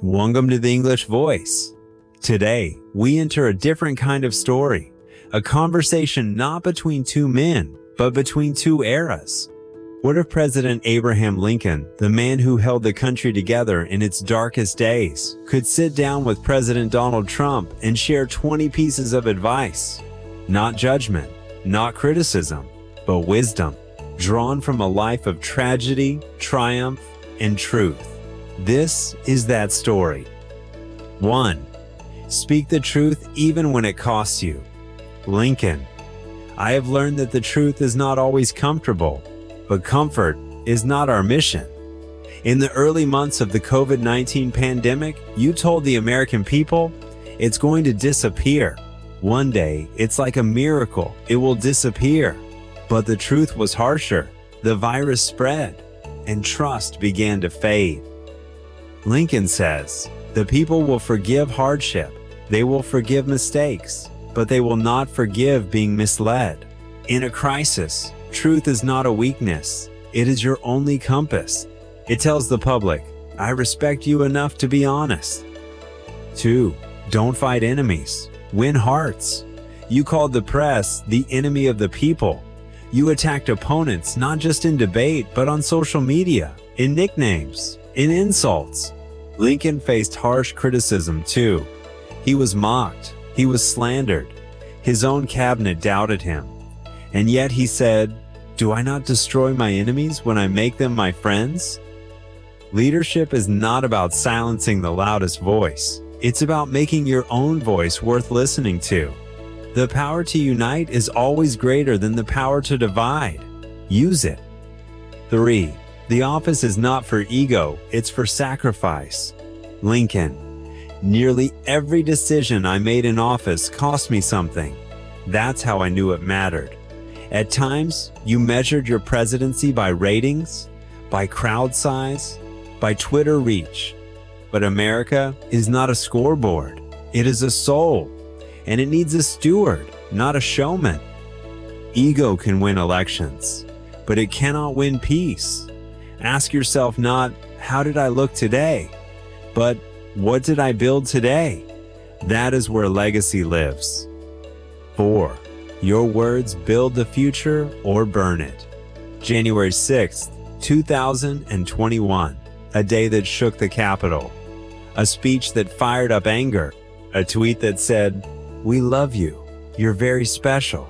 Welcome to the English Voice. Today, we enter a different kind of story, a conversation not between two men, but between two eras. What if President Abraham Lincoln, the man who held the country together in its darkest days, could sit down with President Donald Trump and share 20 pieces of advice? Not judgment, not criticism, but wisdom, drawn from a life of tragedy, triumph, and truth. This is that story. 1. Speak the truth even when it costs you. Lincoln. I have learned that the truth is not always comfortable, but comfort is not our mission. In the early months of the COVID-19 pandemic, you told the American people, it's going to disappear. One day, it's like a miracle, it will disappear. But the truth was harsher. The virus spread, and trust began to fade. Lincoln says, the people will forgive hardship, they will forgive mistakes, but they will not forgive being misled. In a crisis, truth is not a weakness, it is your only compass. It tells the public, I respect you enough to be honest. 2. Don't fight enemies, win hearts. You called the press the enemy of the people. You attacked opponents not just in debate, but on social media, in nicknames, in insults. Lincoln faced harsh criticism too. He was mocked, he was slandered. His own cabinet doubted him. And yet he said, do I not destroy my enemies when I make them my friends? Leadership is not about silencing the loudest voice. It's about making your own voice worth listening to. The power to unite is always greater than the power to divide. Use it. 3. The office is not for ego, it's for sacrifice. Lincoln. Nearly every decision I made in office cost me something. That's how I knew it mattered. At times, you measured your presidency by ratings, by crowd size, by Twitter reach. But America is not a scoreboard. It is a soul, and it needs a steward, not a showman. Ego can win elections, but it cannot win peace. Ask yourself not, how did I look today? But, what did I build today? That is where legacy lives. 4. Your words build the future or burn it. January 6th, 2021. A day that shook the Capitol. A speech that fired up anger. A tweet that said, we love you. You're very special.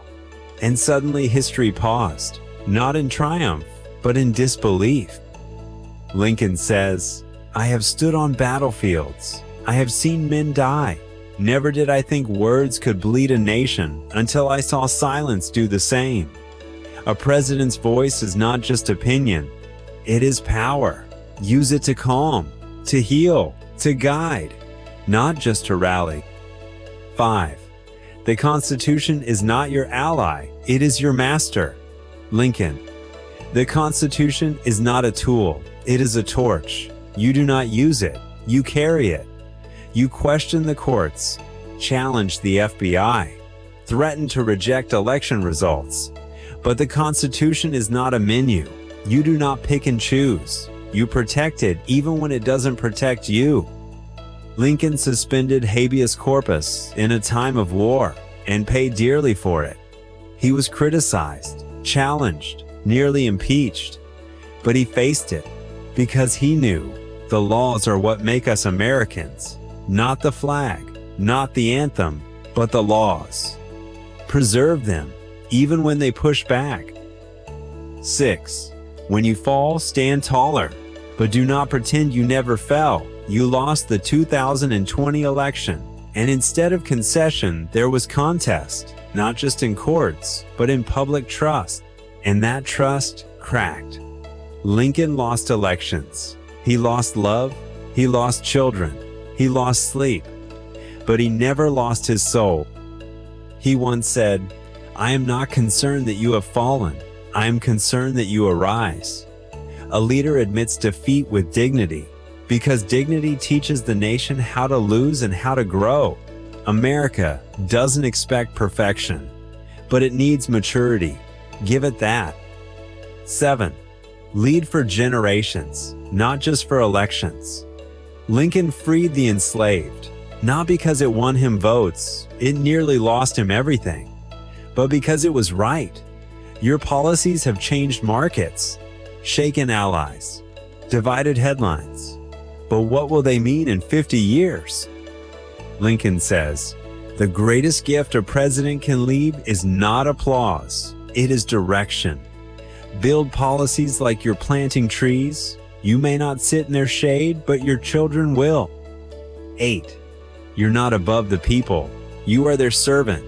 And suddenly history paused, not in triumph, but in disbelief. Lincoln says, I have stood on battlefields. I have seen men die. Never did I think words could bleed a nation until I saw silence do the same. A president's voice is not just opinion. It is power. Use it to calm, to heal, to guide, not just to rally. 5. The Constitution is not your ally. It is your master. Lincoln. The Constitution is not a tool. It is a torch. You do not use it. You carry it. You question the courts, challenge the FBI, threaten to reject election results. But the Constitution is not a menu. You do not pick and choose. You protect it even when it doesn't protect you. Lincoln suspended habeas corpus in a time of war and paid dearly for it. He was criticized, challenged, nearly impeached, but he faced it because he knew the laws are what make us Americans, not the flag, not the anthem, but the laws. Preserve them, even when they push back. 6. When you fall, stand taller, but do not pretend you never fell. You lost the 2020 election, and instead of concession, there was contest, not just in courts, but in public trust, and that trust cracked. Lincoln lost elections. He lost love, he lost children, he lost sleep, but he never lost his soul. He once said, I am not concerned that you have fallen, I am concerned that you arise. A leader admits defeat with dignity, because dignity teaches the nation how to lose and how to grow. America doesn't expect perfection, but it needs maturity. Give it that. 7. Lead for generations, not just for elections. Lincoln freed the enslaved, not because it won him votes, it nearly lost him everything, but because it was right. Your policies have changed markets, shaken allies, divided headlines. But what will they mean in 50 years? Lincoln says, "The greatest gift a president can leave is not applause, it is direction. Build policies like you're planting trees. You may not sit in their shade, but your children will." 8. You're not above the people. You are their servant.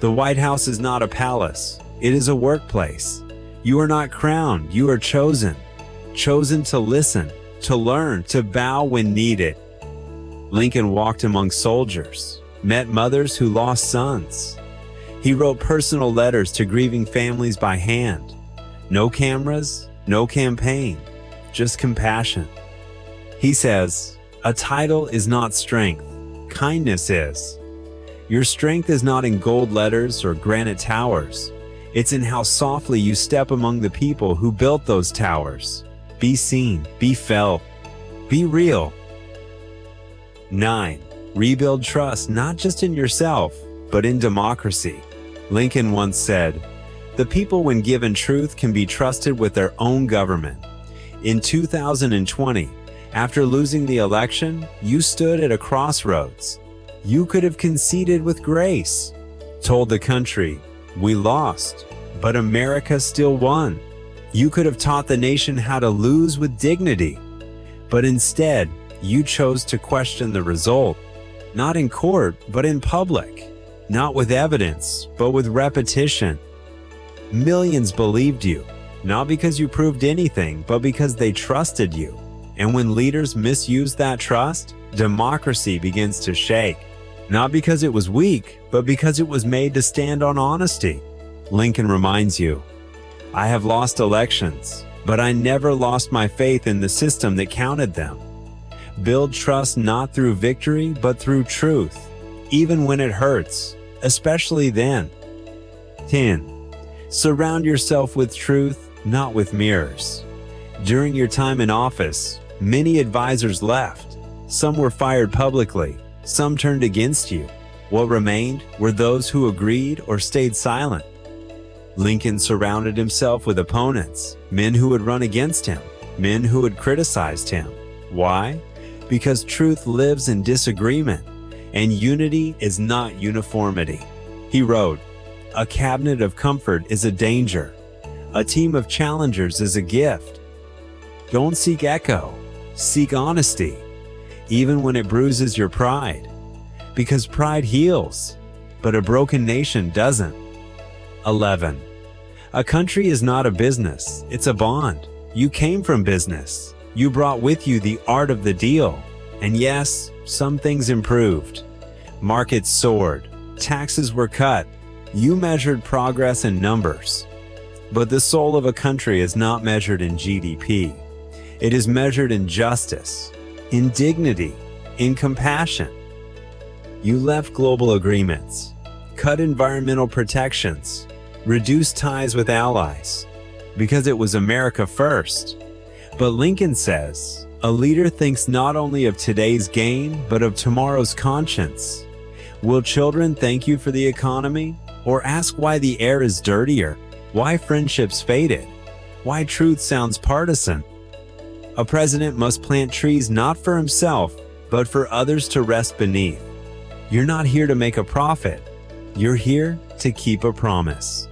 The White House is not a palace. It is a workplace. You are not crowned. You are chosen. Chosen to listen, to learn, to bow when needed. Lincoln walked among soldiers, met mothers who lost sons. He wrote personal letters to grieving families by hand. No cameras, no campaign, just compassion. He says, "A title is not strength, kindness is." Your strength is not in gold letters or granite towers. It's in how softly you step among the people who built those towers. Be seen, be felt, be real. 9. Rebuild trust not just in yourself, but in democracy. Lincoln once said, "The people, when given truth, can be trusted with their own government." In 2020, after losing the election, you stood at a crossroads. You could have conceded with grace, told the country, "We lost, but America still won." You could have taught the nation how to lose with dignity, but instead, you chose to question the result, not in court, but in public, not with evidence, but with repetition. Millions believed you, not because you proved anything, but because they trusted you. And when leaders misuse that trust, democracy begins to shake. Not because it was weak, but because it was made to stand on honesty. Lincoln reminds you, "I have lost elections, but I never lost my faith in the system that counted them." Build trust not through victory, but through truth, even when it hurts, especially then. 10. Surround yourself with truth, not with mirrors. During your time in office, many advisors left. Some were fired publicly. Some turned against you. What remained were those who agreed or stayed silent. Lincoln surrounded himself with opponents, men who would run against him, men who had criticized him. Why? Because truth lives in disagreement, and unity is not uniformity. He wrote, "A cabinet of comfort is a danger. A team of challengers is a gift. Don't seek echo, seek honesty, even when it bruises your pride. Because pride heals, but a broken nation doesn't." 11. A country is not a business, it's a bond. You came from business. You brought with you the art of the deal. And yes, some things improved. Markets soared. Taxes were cut. You measured progress in numbers. But the soul of a country is not measured in GDP. It is measured in justice, in dignity, in compassion. You left global agreements, cut environmental protections, reduced ties with allies, because it was America first. But Lincoln says, a leader thinks not only of today's gain, but of tomorrow's conscience. Will children thank you for the economy, or ask why the air is dirtier, why friendships faded, why truth sounds partisan? A president must plant trees not for himself, but for others to rest beneath. You're not here to make a profit. You're here to keep a promise.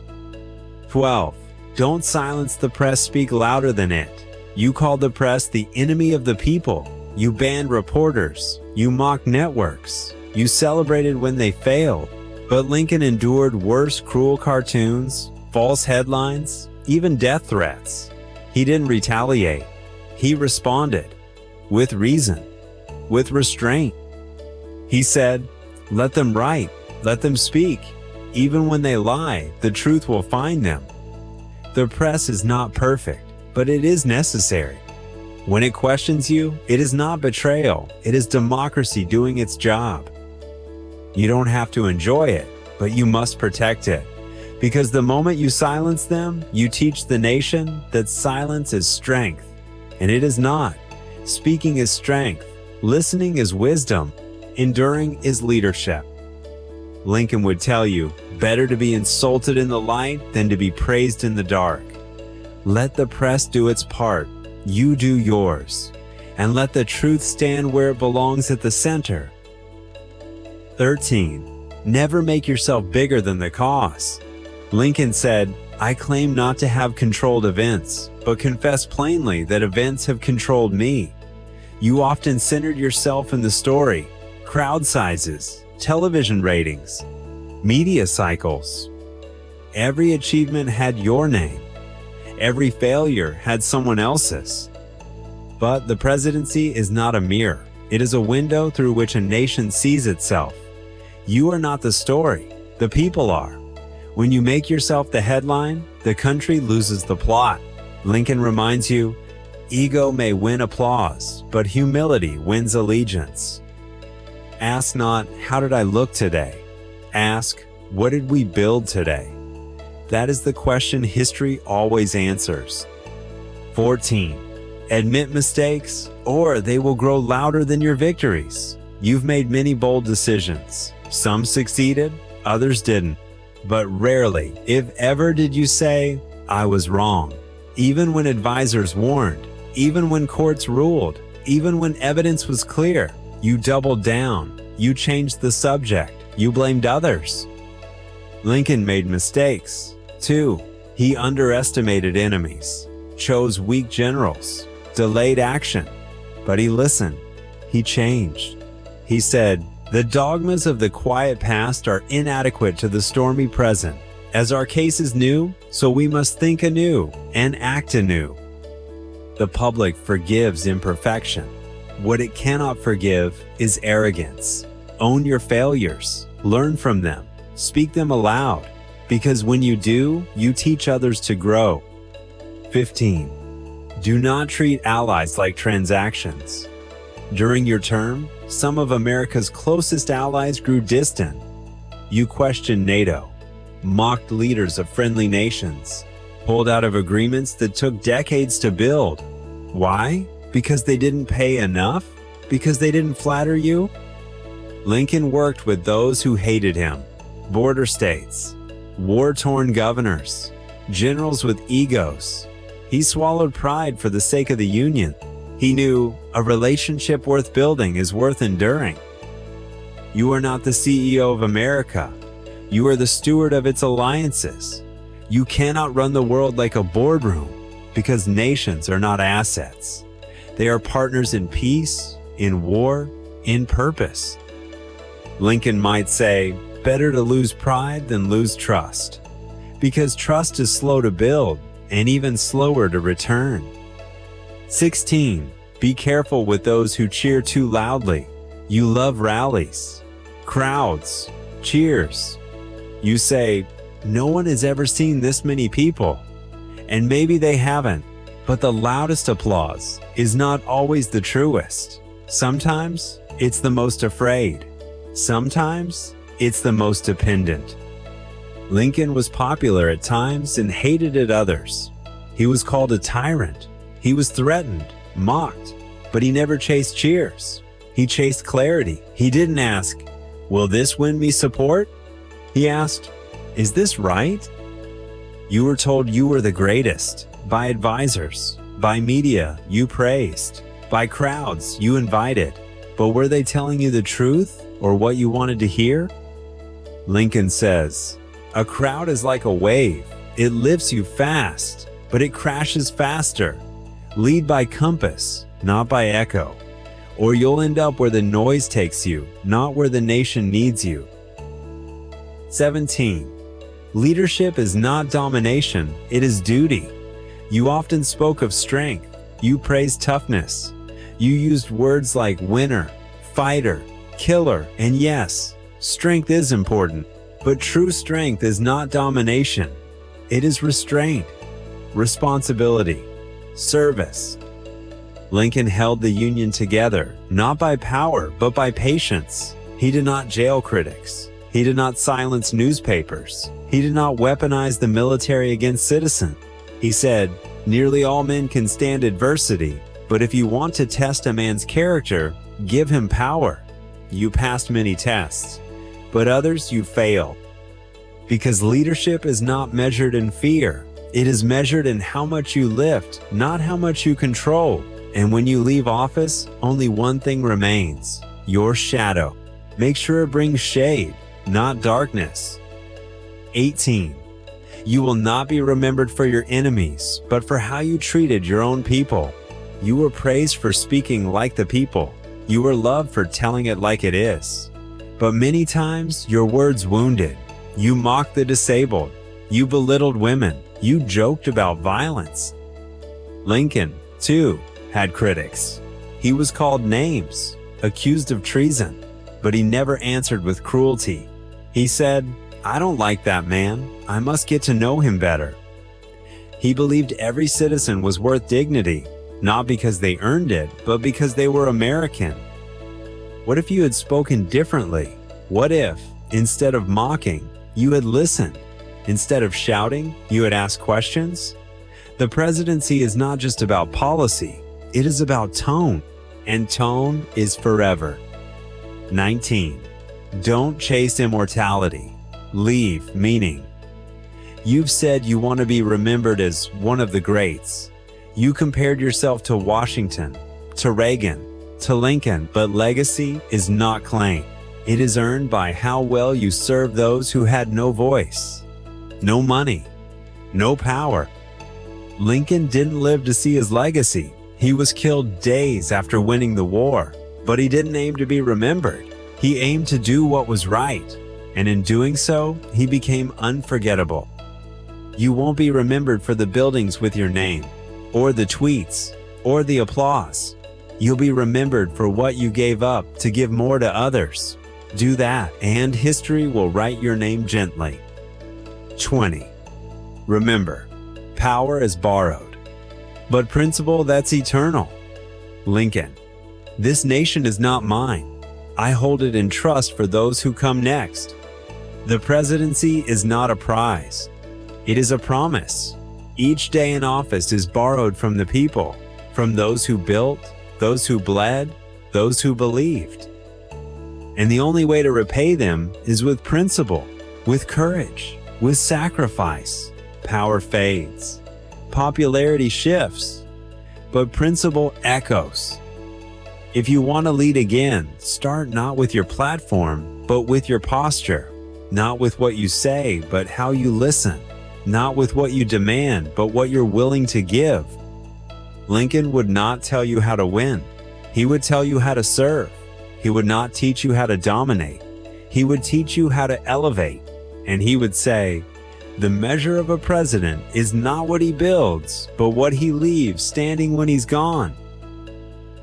12. Don't silence the press, speak louder than it. You called the press the enemy of the people. You banned reporters. You mocked networks. You celebrated when they failed. But Lincoln endured worse cruel cartoons, false headlines, even death threats. He didn't retaliate. He responded. With reason. With restraint. He said, "Let them write. Let them speak. Even when they lie, the truth will find them." The press is not perfect, but it is necessary. When it questions you, it is not betrayal. It is democracy doing its job. You don't have to enjoy it, but you must protect it. Because the moment you silence them, you teach the nation that silence is strength. And it is not. Speaking is strength. Listening is wisdom. Enduring is leadership. Lincoln would tell you, better to be insulted in the light than to be praised in the dark. Let the press do its part, you do yours, and let the truth stand where it belongs at the center. 13. Never make yourself bigger than the cause. Lincoln said, I claim not to have controlled events, but confess plainly that events have controlled me. You often centered yourself in the story, crowd sizes, television ratings, media cycles. Every achievement had your name. Every failure had someone else's. But the presidency is not a mirror. It is a window through which a nation sees itself. You are not the story. The people are. When you make yourself the headline, the country loses the plot. Lincoln reminds you, ego may win applause, but humility wins allegiance. Ask not, how did I look today? Ask, what did we build today? That is the question history always answers. 14. Admit mistakes, or they will grow louder than your victories. You've made many bold decisions. Some succeeded, others didn't. But rarely, if ever, did you say, I was wrong. Even when advisors warned, even when courts ruled, even when evidence was clear, you doubled down, you changed the subject, you blamed others. Lincoln made mistakes, too. He underestimated enemies, chose weak generals, delayed action. But he listened. He changed. He said, the dogmas of the quiet past are inadequate to the stormy present. As our case is new, so we must think anew and act anew. The public forgives imperfection. What it cannot forgive is arrogance. Own your failures. Learn from them. Speak them aloud. Because when you do, you teach others to grow. 15. Do not treat allies like transactions. During your term, some of America's closest allies grew distant. You questioned NATO, mocked leaders of friendly nations, pulled out of agreements that took decades to build. Why? Because they didn't pay enough? Because they didn't flatter you? Lincoln worked with those who hated him, border states, war-torn governors, generals with egos. He swallowed pride for the sake of the Union. He knew a relationship worth building is worth enduring. You are not the CEO of America. You are the steward of its alliances. You cannot run the world like a boardroom because nations are not assets. They are partners in peace, in war, in purpose. Lincoln might say, better to lose pride than lose trust, because trust is slow to build and even slower to return. 16. Be careful with those who cheer too loudly. You love rallies, crowds, cheers. You say, no one has ever seen this many people. And maybe they haven't, but the loudest applause is not always the truest. Sometimes it's the most afraid. Sometimes it's the most dependent. Lincoln was popular at times and hated at others. He was called a tyrant. He was threatened, mocked, but he never chased cheers. He chased clarity. He didn't ask, will this win me support? He asked, is this right? You were told you were the greatest, by advisors, by media you praised, by crowds you invited. But were they telling you the truth or what you wanted to hear? Lincoln says, a crowd is like a wave. It lifts you fast, but it crashes faster. Lead by compass, not by echo, or you'll end up where the noise takes you, not where the nation needs you. 17. Leadership is not domination, it is duty. You often spoke of strength. You praised toughness. You used words like winner, fighter, killer, and yes, strength is important, but true strength is not domination. It is restraint, responsibility, service. Lincoln held the Union together, not by power, but by patience. He did not jail critics. He did not silence newspapers. He did not weaponize the military against citizens. He said, nearly all men can stand adversity, but if you want to test a man's character, Give him power. You passed many tests, but others you failed. Because leadership is not measured in fear. It is measured in how much you lift, not how much you control. And when you leave office, only one thing remains: your shadow. Make sure it brings shade, not darkness. 18. You will not be remembered for your enemies, but for how you treated your own people. You were praised for speaking like the people. You were loved for telling it like it is. But many times, your words wounded. You mocked the disabled. You belittled women. You joked about violence. Lincoln, too, had critics. He was called names, accused of treason, but he never answered with cruelty. He said, "I don't like that man. I must get to know him better." He believed every citizen was worth dignity, not because they earned it, but because they were American. What if you had spoken differently? What if, instead of mocking, you had listened? Instead of shouting, you had asked questions? The presidency is not just about policy, it is about tone, and tone is forever. 19. Don't chase immortality. Leave meaning. You've said you want to be remembered as one of the greats. You compared yourself to Washington, to Reagan, to Lincoln, but legacy is not claimed. It is earned by how well you serve those who had no voice, no money, no power. Lincoln didn't live to see his legacy. He was killed days after winning the war, but he didn't aim to be remembered. He aimed to do what was right, and in doing so, he became unforgettable. You won't be remembered for the buildings with your name, or the tweets, or the applause. You'll be remembered for what you gave up to give more to others. Do that, and history will write your name gently. 20. Remember, power is borrowed, but principle, that's eternal. Lincoln, this nation is not mine. I hold it in trust for those who come next. The presidency is not a prize. It is a promise. Each day in office is borrowed from the people, from those who built, those who bled, those who believed. And the only way to repay them is with principle, with courage, with sacrifice. Power fades. Popularity shifts. But principle echoes. If you want to lead again, start not with your platform, but with your posture. Not with what you say, but how you listen. Not with what you demand, but what you're willing to give. Lincoln would not tell you how to win. He would tell you how to serve. He would not teach you how to dominate. He would teach you how to elevate. And he would say, the measure of a president is not what he builds, but what he leaves standing when he's gone.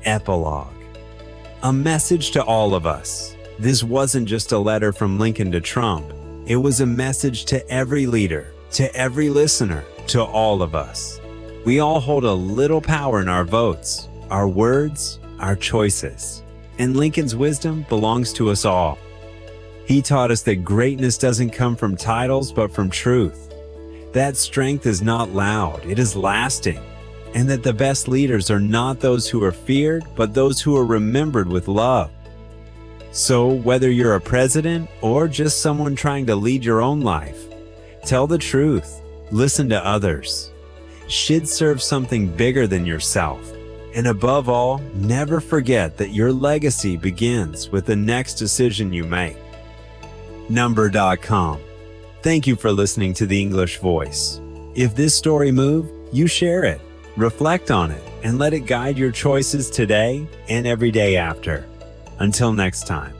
Epilogue. A message to all of us. This wasn't just a letter from Lincoln to Trump. It was a message to every leader, to every listener, to all of us. We all hold a little power in our votes, our words, our choices. And Lincoln's wisdom belongs to us all. He taught us that greatness doesn't come from titles, but from truth. That strength is not loud, it is lasting. And that the best leaders are not those who are feared, but those who are remembered with love. So whether you're a president or just someone trying to lead your own life, tell the truth, listen to others. Should serve something bigger than yourself. And above all, never forget that your legacy begins with the next decision you make. Number.com. Thank you for listening to The English Voice. If this story moved, you share it, reflect on it, and let it guide your choices today and every day after. Until next time.